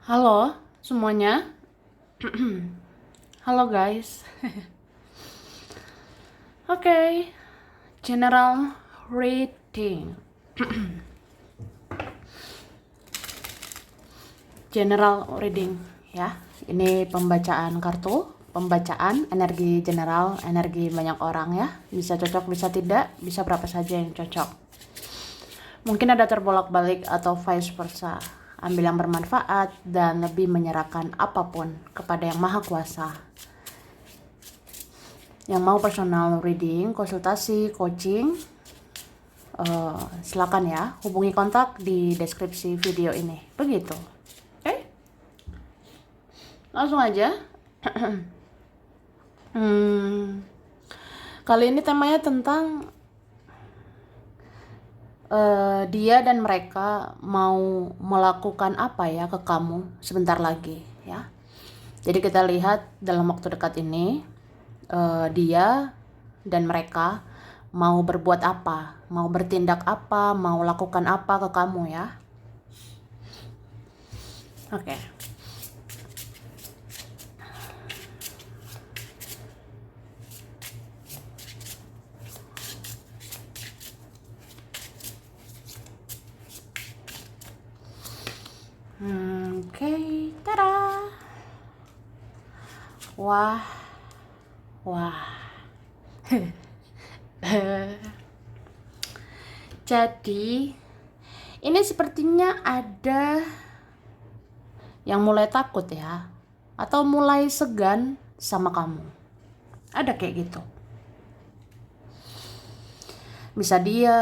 Halo semuanya. Halo guys. Oke, general reading. General reading ya. Ini pembacaan kartu, pembacaan energi general, energi banyak orang ya. Bisa cocok, bisa tidak, bisa berapa saja yang cocok. Mungkin ada terbolak-balik atau vice versa. Ambil yang bermanfaat dan lebih menyerahkan apapun kepada Yang Maha Kuasa. Yang mau personal reading, konsultasi, coaching, silakan ya, hubungi kontak di deskripsi video ini. Begitu. Oke? Langsung aja. Kali ini temanya tentang dia dan mereka mau melakukan apa ya ke kamu sebentar lagi ya. Jadi kita lihat dalam waktu dekat ini dia dan mereka mau berbuat apa, mau bertindak apa, mau lakukan apa ke kamu ya. Oke. Oke, tada. Wah, wah. Jadi, ini sepertinya ada yang mulai takut ya, atau mulai segan sama kamu. Ada kayak gitu. Bisa dia,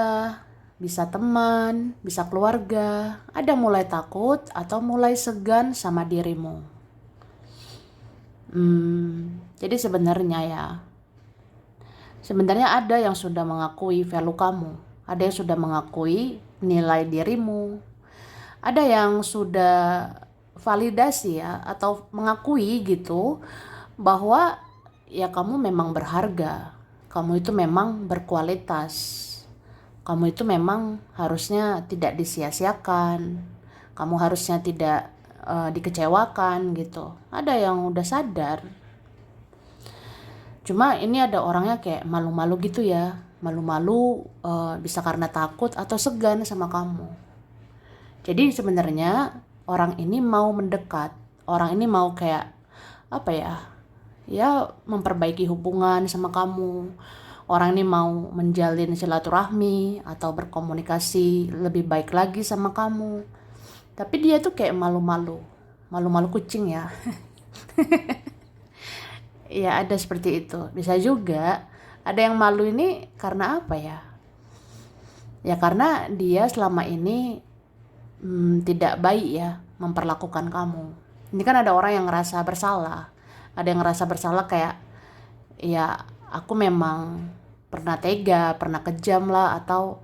bisa teman, bisa keluarga. Ada mulai takut atau mulai segan sama dirimu. Jadi sebenarnya ada yang sudah mengakui value kamu. Ada yang sudah mengakui nilai dirimu. Ada yang sudah validasi ya, atau mengakui gitu bahwa ya kamu memang berharga. Kamu itu memang berkualitas. Kamu itu memang harusnya tidak disia-siakan. Kamu harusnya tidak dikecewakan gitu. Ada yang udah sadar. Cuma ini ada orangnya kayak malu-malu gitu ya. Malu-malu bisa karena takut atau segan sama kamu. Jadi sebenarnya orang ini mau mendekat. Orang ini mau kayak apa ya? Ya memperbaiki hubungan sama kamu. Orang ini mau menjalin silaturahmi atau berkomunikasi lebih baik lagi sama kamu. Tapi dia tuh kayak malu-malu. Malu-malu kucing ya. Ya ada seperti itu. Bisa juga ada yang malu ini karena apa ya? Ya karena dia selama ini tidak baik ya memperlakukan kamu. Ini kan ada orang yang ngerasa bersalah. Ada yang ngerasa bersalah kayak ya aku memang pernah tega, pernah kejam lah, atau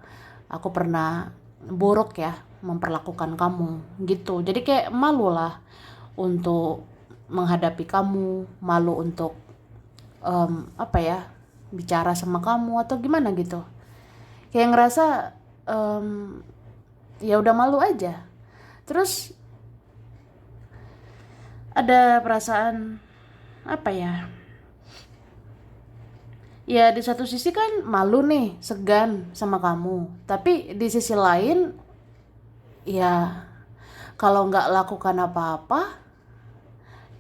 aku pernah buruk ya memperlakukan kamu gitu. Jadi kayak malu lah untuk menghadapi kamu, malu untuk apa ya, bicara sama kamu atau gimana gitu. Kayak ngerasa ya udah malu aja. Terus ada perasaan apa ya? Ya di satu sisi kan malu nih, segan sama kamu. Tapi di sisi lain ya kalau nggak lakukan apa-apa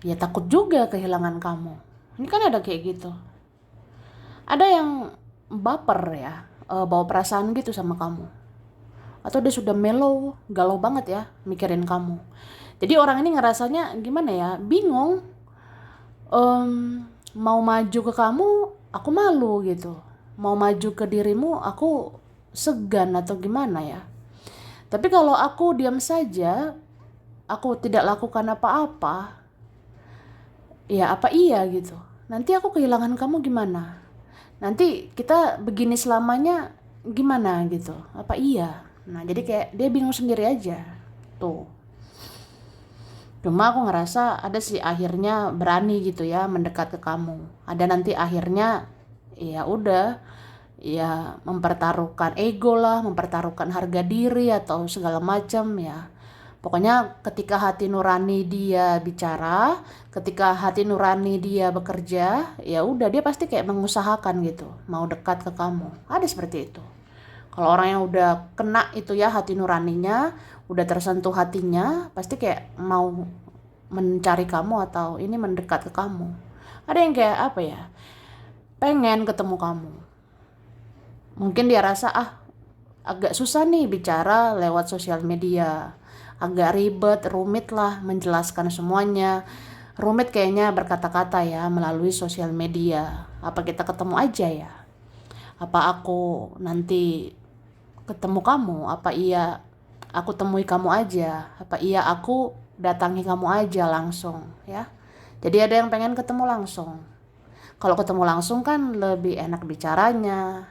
ya takut juga kehilangan kamu. Ini kan ada kayak gitu. Ada yang baper ya, bawa perasaan gitu sama kamu. Atau dia sudah mellow, galau banget ya mikirin kamu. Jadi orang ini ngerasanya gimana ya, bingung. Mau maju ke kamu, aku malu gitu. Mau maju ke dirimu, aku segan atau gimana ya. Tapi kalau aku diam saja, aku tidak lakukan apa-apa, ya apa iya gitu. Nanti aku kehilangan kamu gimana? Nanti kita begini selamanya gimana gitu? Apa iya? Nah jadi kayak dia bingung sendiri aja. Tuh. Cuma aku ngerasa ada sih akhirnya berani gitu ya mendekat ke kamu. Ada nanti akhirnya ya udah ya mempertaruhkan ego lah, mempertaruhkan harga diri atau segala macam ya. Pokoknya ketika hati nurani dia bicara, ketika hati nurani dia bekerja, ya udah dia pasti kayak mengusahakan gitu, mau dekat ke kamu. Ada seperti itu. Kalau orang yang udah kena itu ya hati nuraninya, udah tersentuh hatinya, pasti kayak mau mencari kamu atau ini mendekat ke kamu. Ada yang kayak apa ya? Pengen ketemu kamu. Mungkin dia rasa agak susah nih bicara lewat sosial media. Agak ribet, rumit lah menjelaskan semuanya. Rumit kayaknya berkata-kata ya melalui sosial media. Apa kita ketemu aja ya? Apa aku nanti ketemu kamu? Apa iya aku temui kamu aja? Apa iya aku datangi kamu aja langsung ya? Jadi ada yang pengen ketemu langsung. Kalau ketemu langsung kan lebih enak bicaranya.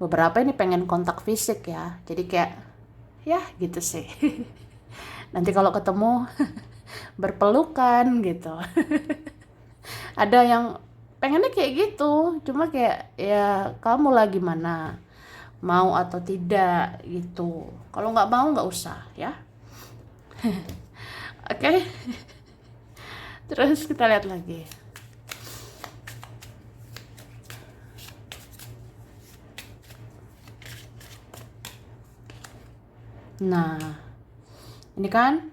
Beberapa ini pengen kontak fisik ya. Jadi kayak ya gitu sih. Nanti kalau ketemu berpelukan gitu. Ada yang pengennya kayak gitu, cuma kayak ya kamu lah gimana, mau atau tidak gitu. Kalau nggak mau nggak usah ya. Oke. Terus kita lihat lagi. Nah, ini kan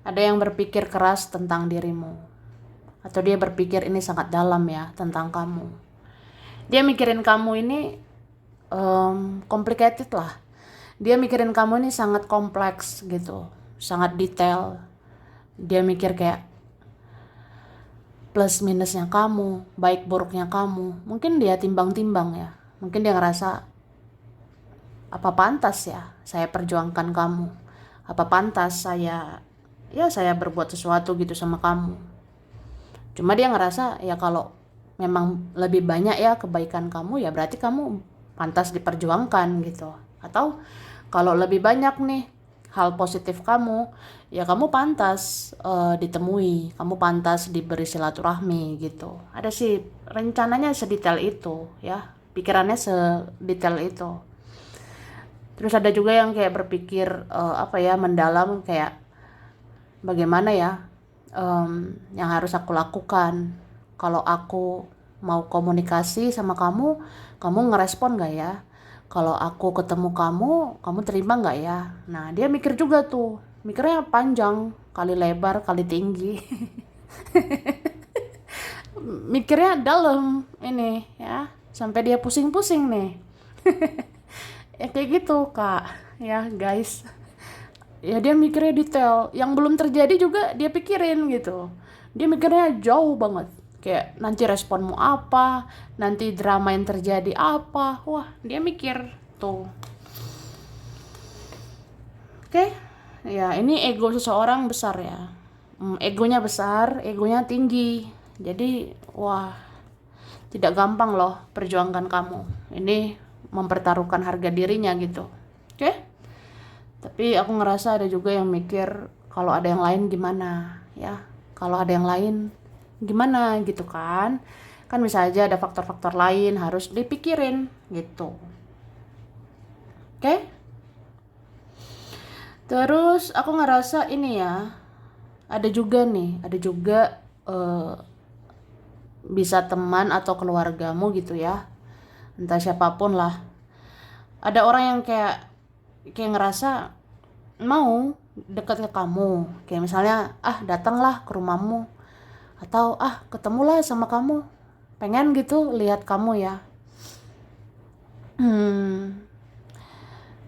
ada yang berpikir keras tentang dirimu. Atau dia berpikir ini sangat dalam ya tentang kamu. Dia mikirin kamu ini complicated lah. Dia mikirin kamu ini sangat kompleks gitu. Sangat detail. Dia mikir kayak plus minusnya kamu, baik buruknya kamu. Mungkin dia timbang-timbang ya. Mungkin dia ngerasa apa pantas ya saya perjuangkan kamu? Apa pantas saya berbuat sesuatu gitu sama kamu? Cuma dia ngerasa ya kalau memang lebih banyak ya kebaikan kamu ya berarti kamu pantas diperjuangkan gitu. Atau kalau lebih banyak nih hal positif kamu, ya kamu pantas ditemui, kamu pantas diberi silaturahmi gitu. Ada sih rencananya sedetail itu ya, pikirannya sedetail itu. Terus ada juga yang kayak berpikir mendalam kayak bagaimana ya yang harus aku lakukan kalau aku mau komunikasi sama kamu, kamu ngerespon gak ya? Kalau aku ketemu kamu, kamu terima gak ya? Nah dia mikir juga tuh, mikirnya panjang, kali lebar, kali tinggi. Mikirnya dalam ini ya, sampai dia pusing-pusing nih. Ya kayak gitu kak ya guys, ya dia mikirnya detail, yang belum terjadi juga dia pikirin gitu. Dia mikirnya jauh banget, kayak nanti responmu apa, nanti drama yang terjadi apa, wah dia mikir tuh. Oke. Ya ini ego seseorang besar ya. Egonya besar, egonya tinggi, jadi wah tidak gampang loh perjuangkan kamu ini, mempertaruhkan harga dirinya gitu. Oke? Tapi aku ngerasa ada juga yang mikir kalau ada yang lain gimana ya? Kalau ada yang lain gimana gitu kan? Kan bisa aja ada faktor-faktor lain harus dipikirin gitu. Oke? Terus aku ngerasa ini ya, ada juga bisa teman atau keluargamu gitu ya. Entah siapapun lah. Ada orang yang kayak ngerasa mau dekat ke kamu, kayak misalnya datanglah ke rumahmu, atau ketemulah sama kamu, pengen gitu lihat kamu ya.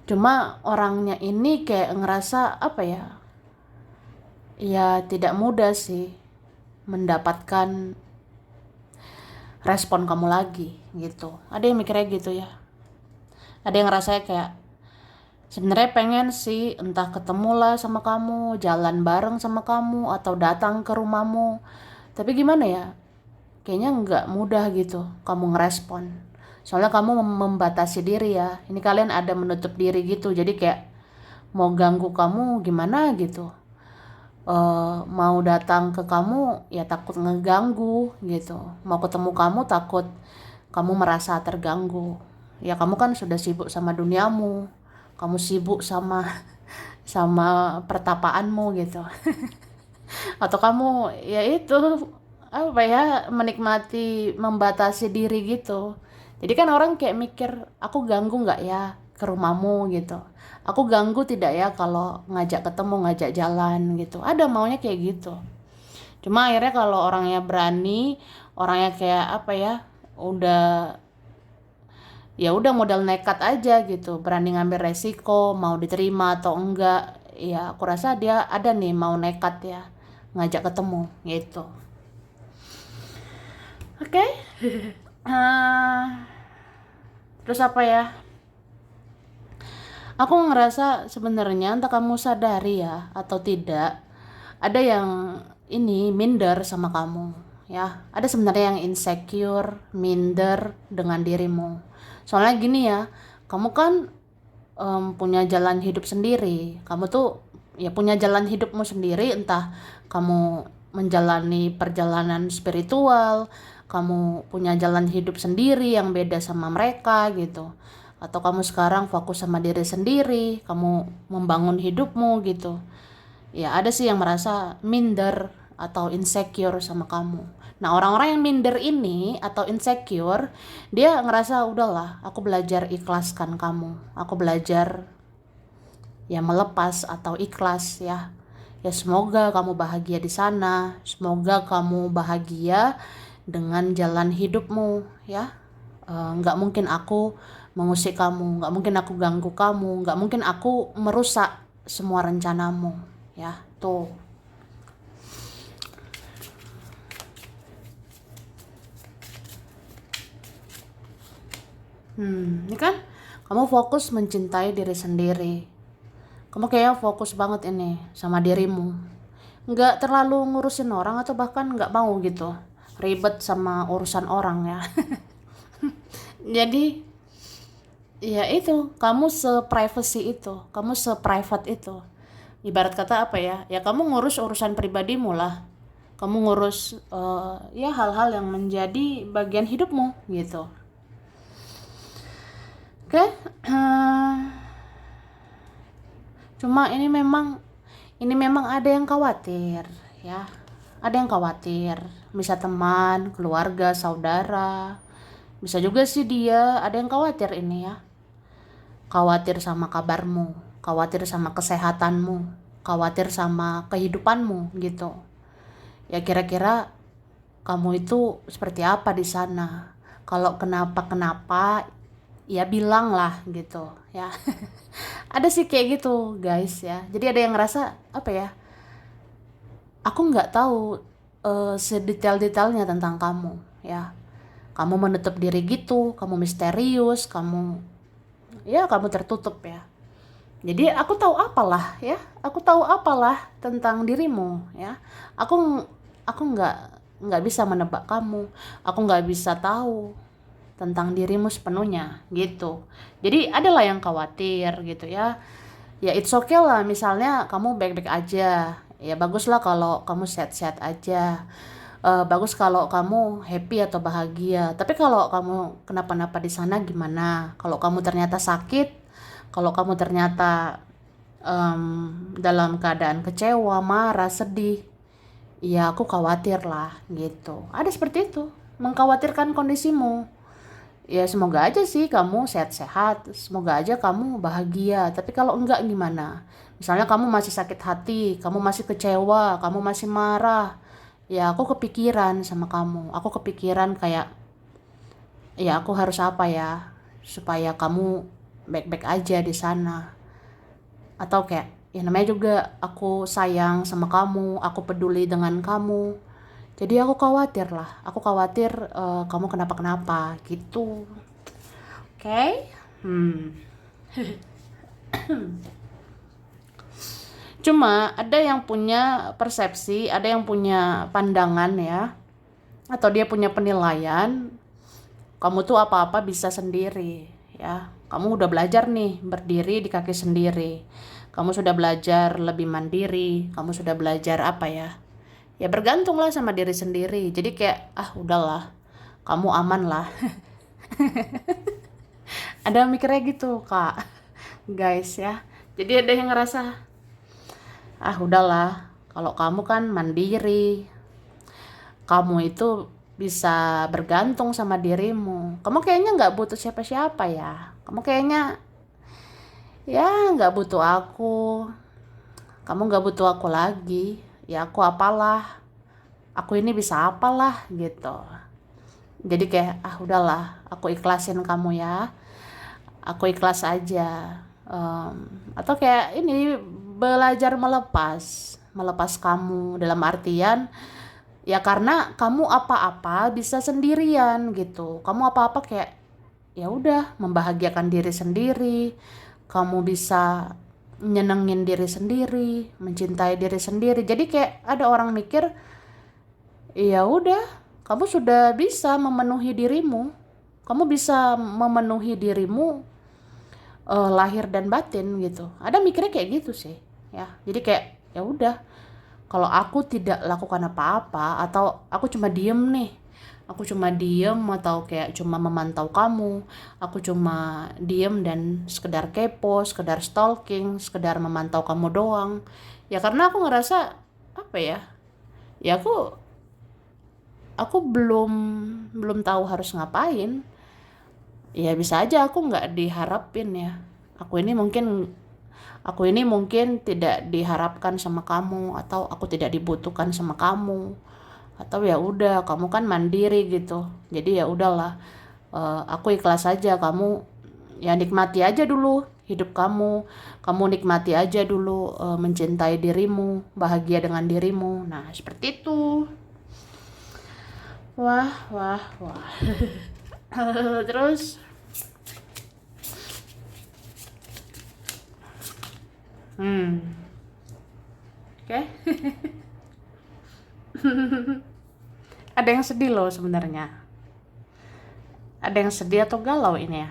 Cuma orangnya ini kayak ngerasa ya tidak mudah sih mendapatkan respon kamu lagi gitu. Ada yang mikirnya gitu ya. Ada yang ngerasa kayak sebenarnya pengen sih entah ketemu lah sama kamu, jalan bareng sama kamu, atau datang ke rumahmu. Tapi gimana ya? Kayaknya nggak mudah gitu kamu ngerespon. Soalnya kamu membatasi diri ya. Ini kalian ada menutup diri gitu. Jadi kayak mau ganggu kamu gimana gitu. Mau datang ke kamu ya takut ngeganggu gitu. Mau ketemu kamu takut kamu merasa terganggu. Ya kamu kan sudah sibuk sama duniamu. Kamu sibuk sama sama pertapaanmu gitu. Atau kamu ya itu apa ya, menikmati membatasi diri gitu. Jadi kan orang kayak mikir, aku ganggu nggak ya ke rumahmu gitu, aku ganggu tidak ya kalau ngajak ketemu, ngajak jalan gitu, ada maunya kayak gitu. Cuma akhirnya kalau orangnya berani, orangnya kayak apa ya, udah ya udah modal nekat aja gitu, berani ngambil resiko mau diterima atau enggak, ya aku rasa dia ada nih mau nekat ya ngajak ketemu gitu. Oke. Eh, terus apa ya, aku ngerasa sebenarnya entah kamu sadari ya atau tidak, ada yang ini minder sama kamu ya, ada sebenarnya yang insecure, minder dengan dirimu. Soalnya gini ya, kamu kan punya jalan hidup sendiri, kamu tuh ya punya jalan hidupmu sendiri, entah kamu menjalani perjalanan spiritual, kamu punya jalan hidup sendiri yang beda sama mereka gitu, atau kamu sekarang fokus sama diri sendiri, kamu membangun hidupmu gitu. Ya ada sih yang merasa minder atau insecure sama kamu. Nah, orang-orang yang minder ini atau insecure, dia ngerasa udahlah, aku belajar ikhlaskan kamu, aku belajar ya melepas atau ikhlas ya. Ya semoga kamu bahagia di sana, semoga kamu bahagia dengan jalan hidupmu ya. Nggak mungkin aku mengusik kamu, nggak mungkin aku ganggu kamu, nggak mungkin aku merusak semua rencanamu ya. Tuh. Ini kan kamu fokus mencintai diri sendiri. Kamu kayaknya fokus banget ini sama dirimu. Nggak terlalu ngurusin orang atau bahkan nggak mau gitu ribet sama urusan orang ya. Jadi ya itu, kamu se-privacy itu, kamu se-private itu. Ibarat kata apa ya? Ya kamu ngurus urusan pribadimu lah. Kamu ngurus ya hal-hal yang menjadi bagian hidupmu gitu. Oke. Cuma ini memang ada yang khawatir ya. Ada yang khawatir, bisa teman, keluarga, saudara. Bisa juga sih dia ada yang khawatir ini ya. Khawatir sama kabarmu, khawatir sama kesehatanmu, khawatir sama kehidupanmu gitu. Ya kira-kira kamu itu seperti apa di sana? Kalau kenapa-kenapa ya bilang lah gitu ya. Ada sih kayak gitu guys ya. Jadi ada yang ngerasa apa ya, aku nggak tahu sedetail-detailnya tentang kamu ya. Kamu menutup diri gitu, kamu misterius, kamu tertutup ya. Jadi aku tahu apalah ya, aku tahu apalah tentang dirimu ya. Aku nggak bisa menebak kamu, aku nggak bisa tahu tentang dirimu sepenuhnya gitu. Jadi adalah yang khawatir gitu ya. Ya it's okay lah, misalnya kamu baik-baik aja, ya baguslah kalau kamu sehat-sehat aja. Bagus kalau kamu happy atau bahagia. Tapi kalau kamu kenapa-napa di sana gimana? Kalau kamu ternyata sakit, kalau kamu ternyata dalam keadaan kecewa, marah, sedih, ya aku khawatir lah gitu. Ada seperti itu, mengkhawatirkan kondisimu. Ya semoga aja sih kamu sehat-sehat, semoga aja kamu bahagia. Tapi kalau enggak gimana? Misalnya kamu masih sakit hati, kamu masih kecewa, kamu masih marah, ya aku kepikiran sama kamu. Aku kepikiran kayak, ya aku harus apa ya supaya kamu baik-baik aja di sana. Atau kayak, ya namanya juga aku sayang sama kamu, aku peduli dengan kamu. Jadi aku khawatir lah, aku khawatir kamu kenapa-kenapa gitu. Oke? Okay? Cuma ada yang punya persepsi, ada yang punya pandangan ya, atau dia punya penilaian, kamu tuh apa-apa bisa sendiri ya. Kamu udah belajar nih berdiri di kaki sendiri. Kamu sudah belajar lebih mandiri, kamu sudah belajar apa ya? Ya bergantunglah sama diri sendiri. Jadi kayak udahlah, kamu aman lah. Ada mikirnya gitu kak guys ya. Jadi ada yang ngerasa Ah udahlah, kalau kamu kan mandiri, kamu itu bisa bergantung sama dirimu. Kamu kayaknya nggak butuh siapa-siapa ya. Kamu kayaknya ya nggak butuh aku. Kamu nggak butuh aku lagi. Ya aku apalah. Aku ini bisa apalah gitu. Jadi kayak ah udahlah, aku ikhlasin kamu ya. Aku ikhlas aja. Em, atau kayak ini belajar melepas kamu dalam artian ya karena kamu apa-apa bisa sendirian gitu. Kamu apa-apa kayak ya udah membahagiakan diri sendiri. Kamu bisa nyenengin diri sendiri, mencintai diri sendiri. Jadi kayak ada orang mikir, ya udah, kamu sudah bisa memenuhi dirimu. Kamu bisa memenuhi dirimu lahir dan batin gitu. Ada mikirnya kayak gitu sih, ya. Jadi kayak ya udah, kalau aku tidak lakukan apa-apa atau aku cuma diem nih, aku cuma diem atau kayak cuma memantau kamu, aku cuma diem dan sekedar kepo, sekedar stalking, sekedar memantau kamu doang. Ya karena aku ngerasa apa ya? Ya aku belum tahu harus ngapain. Ya bisa aja aku nggak diharapin ya. Aku ini mungkin aku ini mungkin tidak diharapkan sama kamu atau aku tidak dibutuhkan sama kamu atau ya udah kamu kan mandiri gitu, jadi ya udahlah, aku ikhlas aja, kamu ya nikmati aja dulu hidup kamu, kamu nikmati aja dulu, mencintai dirimu, bahagia dengan dirimu. Nah seperti itu. Wah wah wah. Terus oke, okay. Ada yang sedih loh sebenarnya, ada yang sedih atau galau ini ya.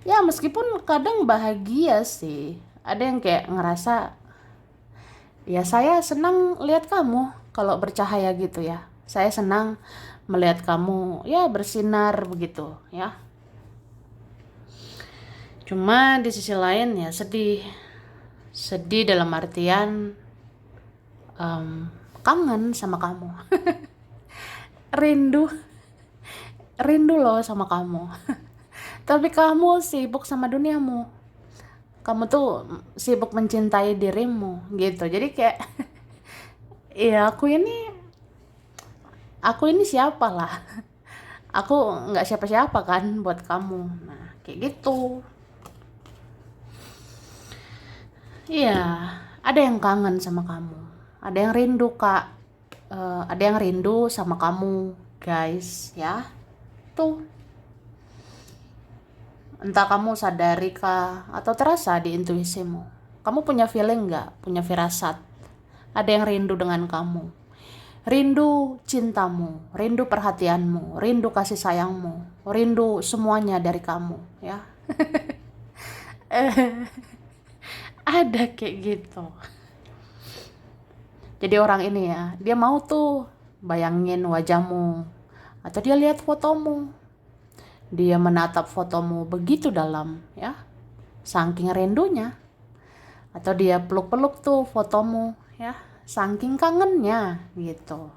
Ya meskipun kadang bahagia sih, ada yang kayak ngerasa ya saya senang lihat kamu kalau bercahaya gitu ya, saya senang melihat kamu ya bersinar begitu ya. Cuma di sisi lain ya sedih, sedih dalam artian em, kangen sama kamu. rindu rindu loh sama kamu. Tapi kamu sibuk sama duniamu, kamu tuh sibuk mencintai dirimu gitu. Jadi kayak ya aku ini siapa lah. Aku nggak siapa-siapa kan buat kamu. Nah kayak gitu. Iya, ada yang kangen sama kamu, ada yang rindu kak. Ada yang rindu sama kamu guys ya. Tuh, entah kamu sadari kah atau terasa di intuisimu, kamu punya feeling nggak, punya firasat, ada yang rindu dengan kamu, rindu cintamu, rindu perhatianmu, rindu kasih sayangmu, rindu semuanya dari kamu ya. Ada kayak gitu. Jadi orang ini ya, dia mau tuh bayangin wajahmu atau dia lihat fotomu, dia menatap fotomu begitu dalam ya, saking rindunya. Atau dia peluk-peluk tuh fotomu ya, saking kangennya gitu.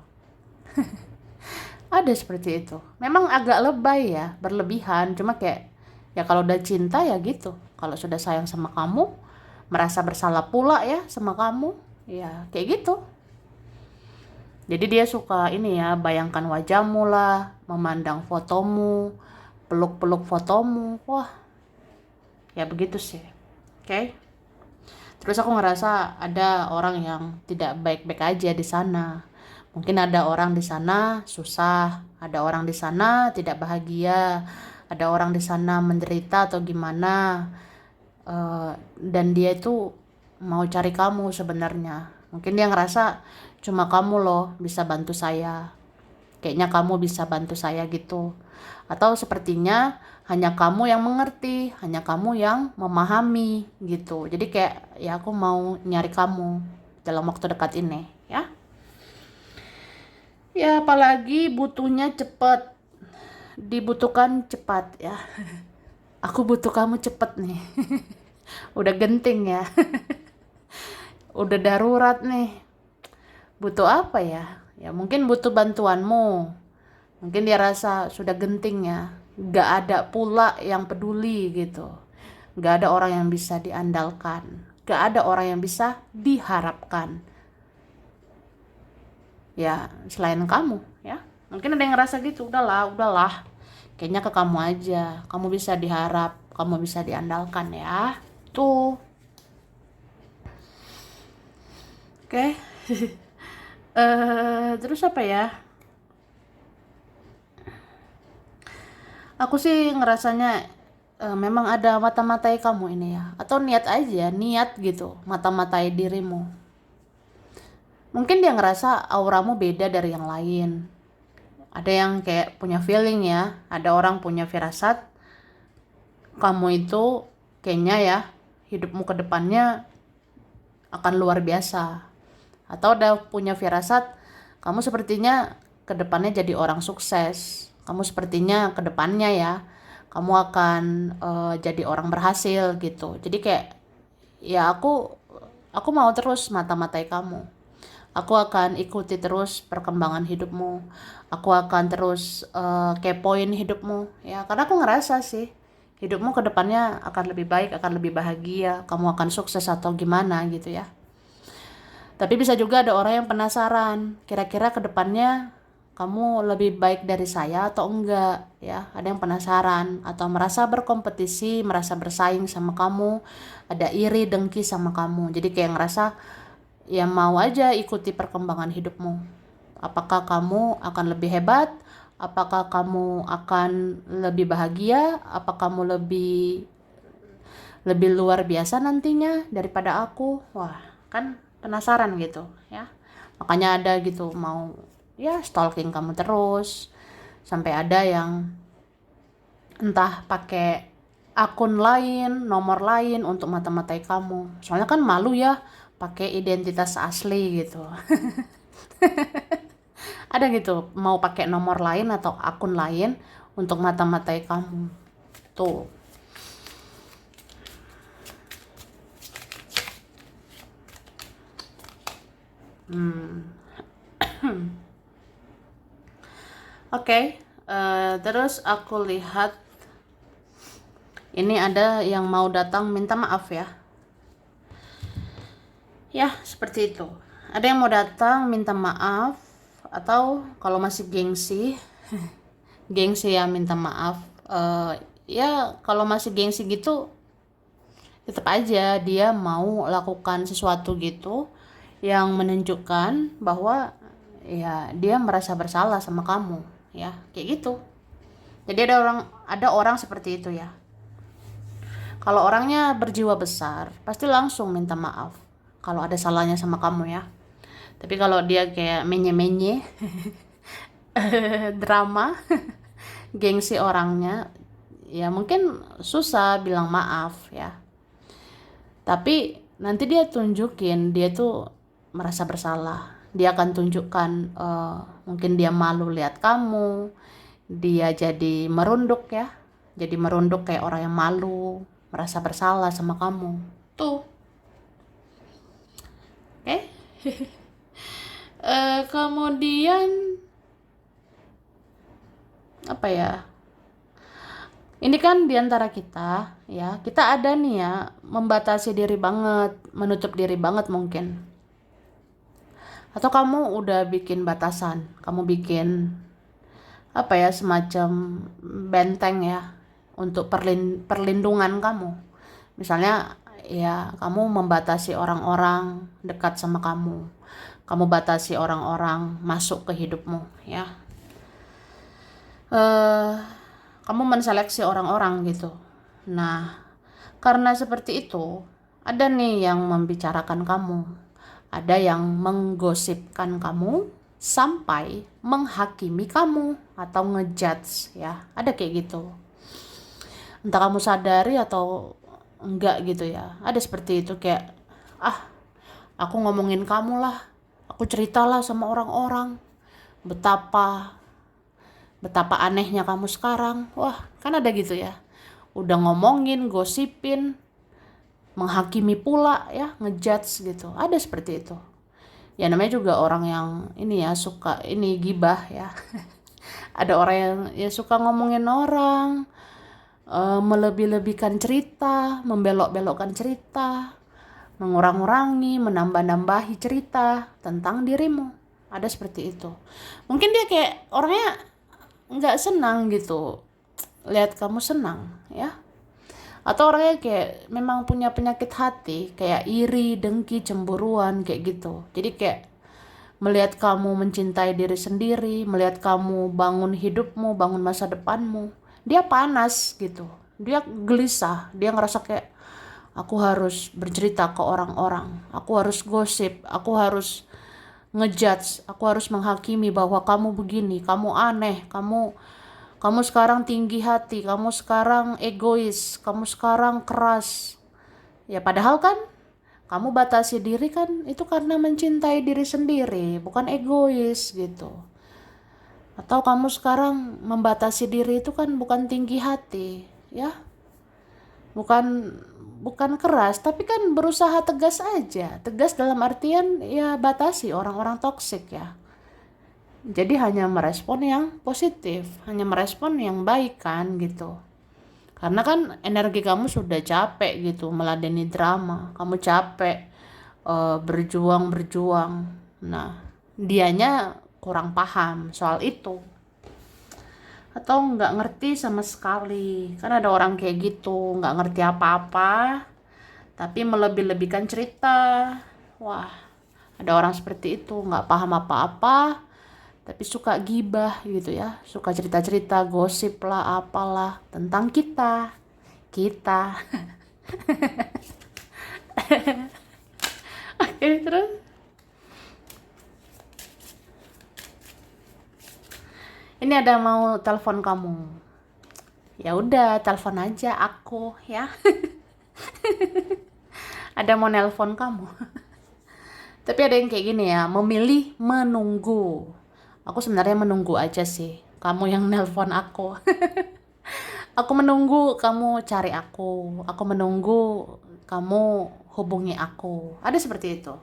Ada seperti itu. Memang agak lebay ya, berlebihan. Cuma kayak ya kalau udah cinta ya gitu. Kalau sudah sayang sama kamu, merasa bersalah pula ya sama kamu, ya kayak gitu. Jadi dia suka ini ya, bayangkan wajahmu lah, memandang fotomu, peluk-peluk fotomu. Wah, ya begitu sih. Oke. Okay? Terus aku ngerasa ada orang yang tidak baik-baik aja di sana. Mungkin ada orang di sana susah, ada orang di sana tidak bahagia, ada orang di sana menderita atau gimana. Dan dia itu mau cari kamu sebenarnya. Mungkin dia ngerasa cuma kamu loh bisa bantu saya. Kayaknya kamu bisa bantu saya gitu. Atau sepertinya hanya kamu yang mengerti, hanya kamu yang memahami gitu. Jadi kayak ya aku mau nyari kamu dalam waktu dekat ini ya. Ya apalagi butuhnya cepat, dibutuhkan cepat ya. Aku butuh kamu cepet nih. Udah genting ya. Udah darurat nih. Butuh apa ya? Ya mungkin butuh bantuanmu. Mungkin dia rasa sudah genting ya. Gak ada pula yang peduli gitu. Gak ada orang yang bisa diandalkan. Gak ada orang yang bisa diharapkan. Ya selain kamu ya. Mungkin ada yang ngerasa gitu. Udahlah. Kayaknya ke kamu aja. Kamu bisa diharap. Kamu bisa diandalkan ya. Tuh. Oke. Terus apa ya? Aku sih ngerasanya memang ada mata-matai kamu ini ya. Atau niat aja, niat gitu, mata-matai dirimu. Mungkin dia ngerasa auramu beda dari yang lain. Ada yang kayak punya feeling ya, ada orang punya firasat. Kamu itu kayaknya ya, hidupmu ke depannya akan luar biasa. Atau udah punya firasat, kamu sepertinya ke depannya jadi orang sukses. Kamu sepertinya ke depannya ya, kamu akan jadi orang berhasil gitu. Jadi kayak ya aku mau terus mata-matai kamu. Aku akan ikuti terus perkembangan hidupmu. Aku akan terus kepoin hidupmu ya, karena aku ngerasa sih hidupmu ke depannya akan lebih baik, akan lebih bahagia, kamu akan sukses atau gimana gitu ya. Tapi bisa juga ada orang yang penasaran, kira-kira ke depannya kamu lebih baik dari saya atau enggak ya. Ada yang penasaran atau merasa berkompetisi, merasa bersaing sama kamu, ada iri dengki sama kamu. Jadi kayak ngerasa ya mau aja ikuti perkembangan hidupmu. Apakah kamu akan lebih hebat? Apakah kamu akan lebih bahagia? Apakah kamu lebih luar biasa nantinya daripada aku? Wah, kan penasaran gitu ya. Makanya ada gitu mau ya stalking kamu terus, sampai ada yang entah pakai akun lain, nomor lain untuk mata-matai kamu. Soalnya kan malu ya pakai identitas asli gitu. Ada gitu mau pakai nomor lain atau akun lain untuk mata-matai kamu. Tuh. Oke, terus aku lihat ini ada yang mau datang minta maaf ya. Ya, seperti itu. Ada yang mau datang minta maaf, atau kalau masih gengsi, gengsi ya minta maaf. Ya kalau masih gengsi gitu, tetap aja dia mau lakukan sesuatu gitu yang menunjukkan bahwa ya dia merasa bersalah sama kamu, ya kayak gitu. Jadi ada orang seperti itu ya. Kalau orangnya berjiwa besar, pasti langsung minta maaf kalau ada salahnya sama kamu ya. Tapi kalau dia kayak menye-menye, drama, gengsi orangnya, ya mungkin susah bilang maaf ya. Tapi nanti dia tunjukin dia tuh merasa bersalah. Dia akan tunjukkan mungkin dia malu lihat kamu, dia jadi merunduk ya. Jadi merunduk kayak orang yang malu, merasa bersalah sama kamu. Tuh. Oke. Kemudian apa ya? Ini kan diantara kita ya, kita ada nih ya membatasi diri banget, menutup diri banget mungkin. Atau kamu udah bikin batasan, kamu bikin apa ya, semacam benteng ya untuk perlindungan kamu. Misalnya ya kamu membatasi orang-orang dekat sama kamu. Kamu batasi orang-orang masuk ke hidupmu ya. Kamu menseleksi orang-orang gitu. Nah, karena seperti itu, ada nih yang membicarakan kamu. Ada yang menggosipkan kamu sampai menghakimi kamu atau ngejudge ya. Ada kayak gitu. Entah kamu sadari atau enggak gitu ya. Ada seperti itu kayak aku ngomongin kamu lah. Aku ceritalah sama orang-orang betapa anehnya kamu sekarang. Wah, kan ada gitu ya. Udah ngomongin, gosipin, menghakimi pula ya, ngejudge gitu. Ada seperti itu. Ya namanya juga orang yang ini ya, suka ini gibah ya. Ada orang yang ya suka ngomongin orang, melebih-lebihkan cerita, membelok-belokkan cerita, mengurang-urangi, menambah-nambahi cerita tentang dirimu. Ada seperti itu. Mungkin dia kayak orangnya nggak senang gitu lihat kamu senang ya. Atau orangnya kayak memang punya penyakit hati, kayak iri, dengki, cemburuan kayak gitu. Jadi kayak melihat kamu mencintai diri sendiri, melihat kamu bangun hidupmu, bangun masa depanmu, dia panas gitu. Dia gelisah, dia ngerasa kayak aku harus bercerita ke orang-orang, aku harus gosip, aku harus ngejudge, aku harus menghakimi bahwa kamu begini, kamu aneh, kamu sekarang tinggi hati, kamu sekarang egois, kamu sekarang keras. Ya padahal kan kamu batasi diri kan itu karena mencintai diri sendiri, bukan egois gitu. Atau kamu sekarang membatasi diri itu kan bukan tinggi hati, ya. Bukan bukan keras, tapi kan berusaha tegas aja. Tegas dalam artian ya batasi orang-orang toksik ya. Jadi hanya merespon yang positif, hanya merespon yang baik kan gitu. Karena kan energi kamu sudah capek gitu meladeni drama, kamu capek berjuang. Nah, dianya kurang paham soal itu. Atau nggak ngerti sama sekali. Kan ada orang kayak gitu, nggak ngerti apa-apa, tapi melebih-lebihkan cerita. Wah, ada orang seperti itu, nggak paham apa-apa, tapi suka gibah gitu ya, suka cerita-cerita, gosip lah, apalah tentang kita. Oke, terus ini ada mau telepon kamu. Ya udah, telepon aja aku ya. Ada mau nelpon kamu. Tapi ada yang kayak gini ya, memilih menunggu. Aku sebenarnya menunggu aja sih. Kamu yang nelpon aku. Aku menunggu kamu cari aku. Aku menunggu kamu hubungi aku. Ada seperti itu.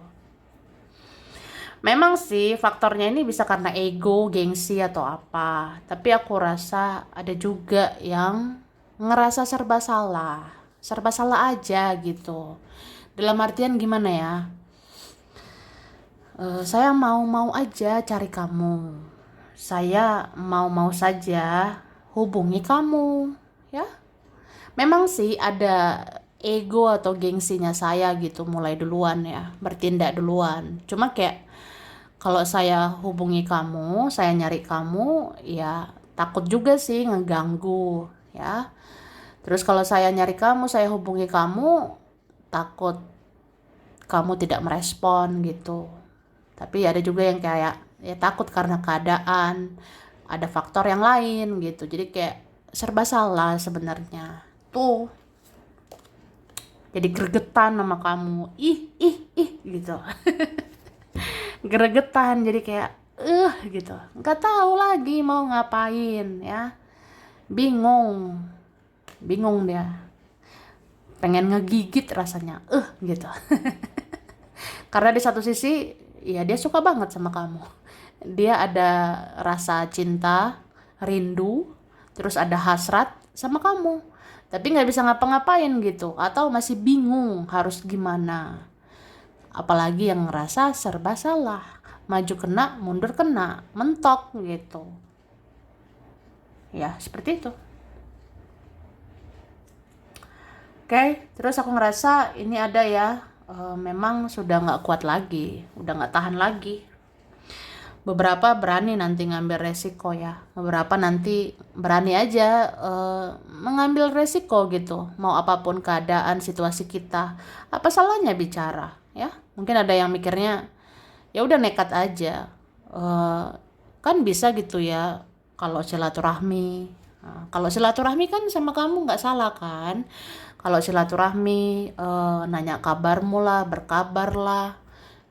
Memang sih faktornya ini bisa karena ego, gengsi atau apa. Tapi aku rasa ada juga yang ngerasa serba salah. Serba salah aja gitu. Dalam artian gimana ya? Saya mau-mau aja cari kamu. Saya mau-mau saja hubungi kamu, ya. Memang sih ada ego atau gengsinya saya gitu mulai duluan ya, bertindak duluan. Cuma kayak kalau saya hubungi kamu, saya nyari kamu, ya takut juga sih ngeganggu, ya. Terus kalau saya nyari kamu, saya hubungi kamu, takut kamu tidak merespon gitu. Tapi ada juga yang kayak ya takut karena keadaan, ada faktor yang lain gitu. Jadi kayak serba salah sebenarnya. Tuh. Jadi gregetan sama kamu. Ih gitu. Gregetan jadi kayak gitu. Nggak tahu lagi mau ngapain ya. Bingung. Bingung dia. Pengen ngegigit rasanya. Gitu. Karena di satu sisi ya dia suka banget sama kamu. Dia ada rasa cinta, rindu, terus ada hasrat sama kamu. Tapi nggak bisa ngapa-ngapain gitu. Atau masih bingung harus gimana. Apalagi yang ngerasa serba salah. Maju kena, mundur kena, mentok gitu. Ya seperti itu. Oke, terus aku ngerasa ini ada ya, memang sudah nggak kuat lagi, udah nggak tahan lagi. Beberapa berani nanti ngambil resiko ya, beberapa nanti berani aja mengambil resiko gitu, mau apapun keadaan situasi kita, apa salahnya bicara ya. Mungkin ada yang mikirnya ya udah nekat aja, kan bisa gitu ya kalau silaturahmi. Nah, kalau silaturahmi kan sama kamu nggak salah kan. Kalau silaturahmi nanya kabarmu lah, berkabar lah,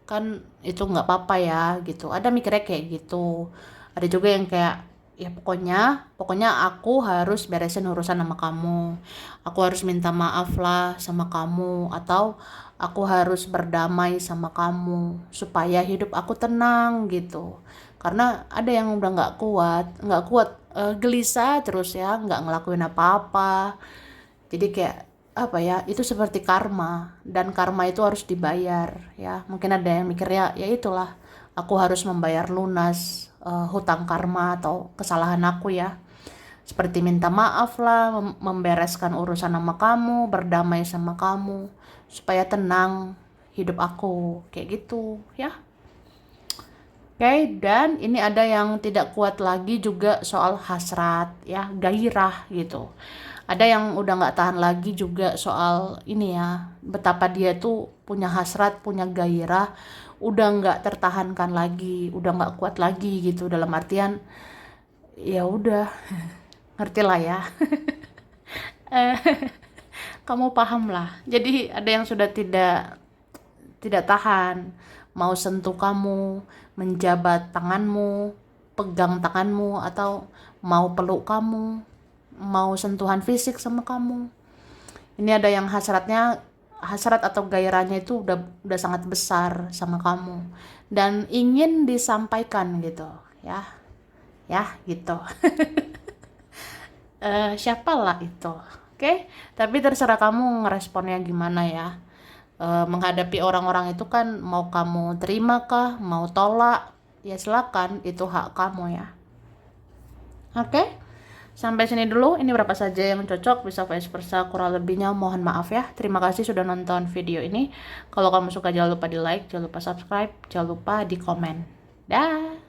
kan itu nggak apa-apa ya gitu. Ada mikirnya kayak gitu. Ada juga yang kayak ya pokoknya aku harus beresin urusan sama kamu, aku harus minta maaf lah sama kamu, atau aku harus berdamai sama kamu supaya hidup aku tenang gitu. Karena ada yang udah nggak kuat, gelisah terus ya, nggak ngelakuin apa-apa. Jadi kayak apa ya, itu seperti karma, dan karma itu harus dibayar ya. Mungkin ada yang mikir ya itulah, aku harus membayar lunas hutang karma atau kesalahan aku ya, seperti minta maaf lah, membereskan urusan sama kamu, berdamai sama kamu supaya tenang hidup aku kayak gitu ya. Oke, dan ini ada yang tidak kuat lagi juga soal hasrat ya, gairah gitu. Ada yang udah nggak tahan lagi juga soal ini ya, betapa dia tuh punya hasrat, punya gairah, udah nggak tertahankan lagi, udah nggak kuat lagi gitu. Dalam artian ya udah, ngerti lah ya. Eh, Kamu paham lah. Jadi ada yang sudah tidak tahan, mau sentuh kamu, menjabat tanganmu, pegang tanganmu, atau mau peluk kamu, mau sentuhan fisik sama kamu. Ini ada yang hasrat atau gairahnya itu udah sangat besar sama kamu dan ingin disampaikan gitu ya. Ya, gitu. Siapalah itu. Oke, tapi terserah kamu ngeresponnya gimana ya. Menghadapi orang-orang itu kan, mau kamu terima kah, mau tolak, ya silakan, itu hak kamu ya. Oke, sampai sini dulu. Ini berapa saja yang cocok, bisa vice versa, kurang lebihnya mohon maaf ya. Terima kasih sudah nonton video ini. Kalau kamu suka jangan lupa di like, jangan lupa subscribe, jangan lupa di komen. Dah.